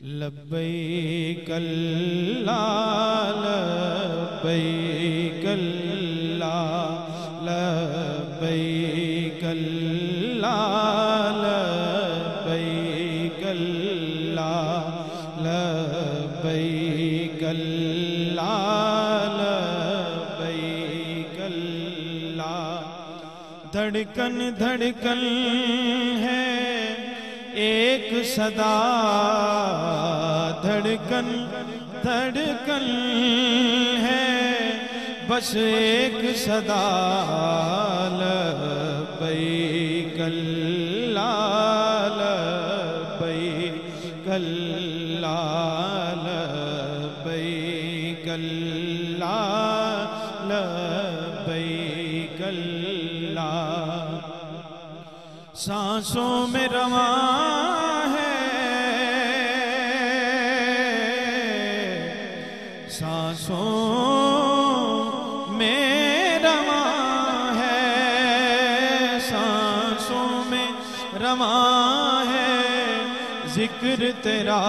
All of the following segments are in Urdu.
لبیک اللہ لبیک اللہ لبیک اللہ لبیک اللہ لبیک اللہ لبیک اللہ دھڑکن دھڑکن ہے ایک صدا دھڑکن دھڑکن ہے بس ایک صدا لبیک اللہ لبیک اللہ لبیک اللہ لبیک اللہ سانسوں میں رواں ہے سانسوں میں رواں ہے سانسوں میں رواں ہے ذکر تیرا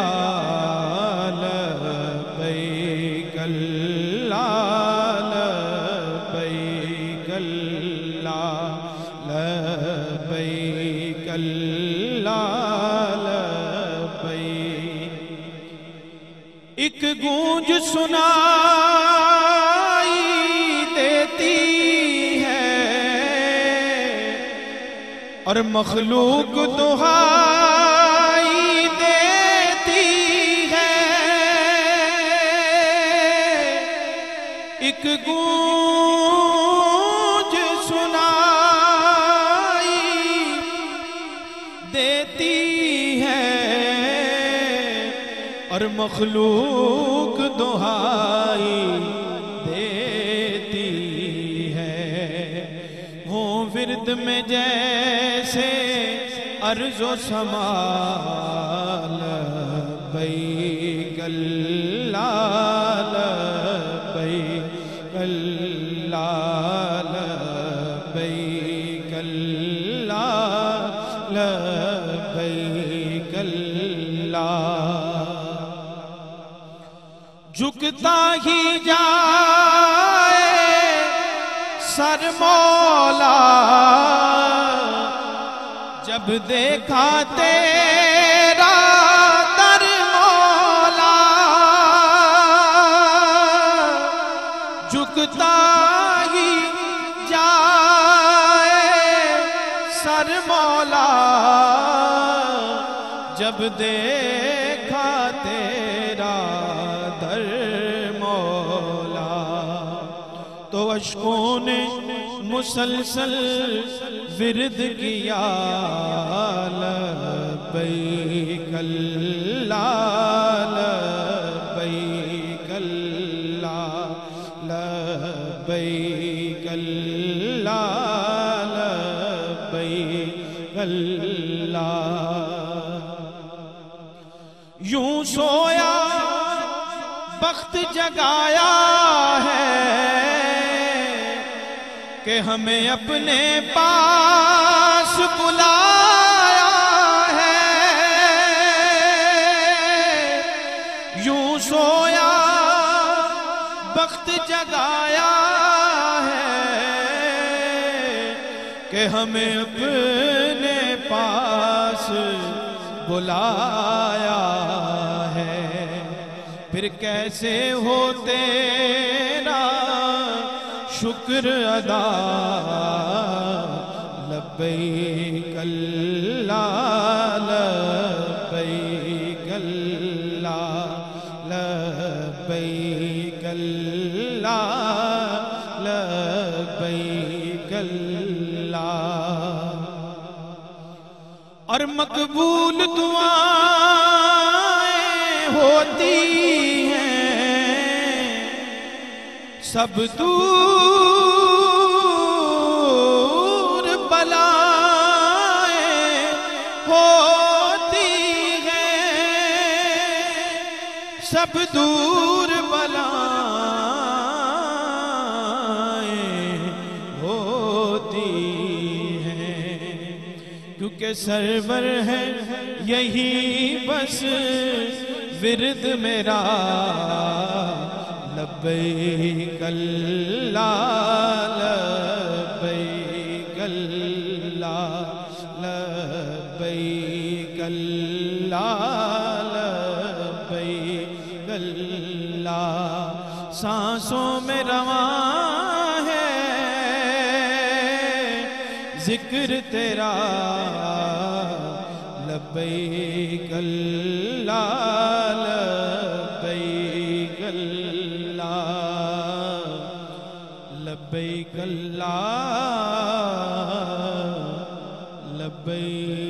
لبیک اللہ لبیک اللہ لبیک اللہ لبیک ایک گونج سنائی دیتی ہے اور مخلوق دہائی دیتی ہے ایک گونج دیتی ہے اور مخلوق دہائی دیتی ہے ہوں ورد میں جیسے عرض و سماء لبیک اللہ لبیک اللہ لبیک اللہ لبیک اللہ جھکتا ہی جائے سر مولا جب دیکھا تیرا در مولا جھکتا ہی جائے سر مولا جب دیکھا تیرا در مولا تو اشکوں نے مسلسل ورد کیا لبیک اللہ لبیک اللہ لبیک اللہ لبیک اللہ یوں سویا بخت جگایا ہے کہ ہمیں اپنے پاس بلایا ہے یوں سویا بخت جگایا ہے کہ ہمیں اپنے پاس بلایا ہے پھر کیسے ہو تیرا شکر ادا لبیک اللہ لبیک اللہ لبیک اللہ لبیک اللہ اور مقبول دعائیں ہوتی ہیں سب دور بلائیں ہوتی ہیں سب دور بلائیں ہوتی ہیں کیونکہ سرور ہے یہی بس ورد میرا لبیک اللہ لبیک اللہ لبیک اللہ لبیک اللہ سانسوں میں رواں ہے ذکر تیرا لبیک اللہ لبیک اللہ لبیک اللہ لبیک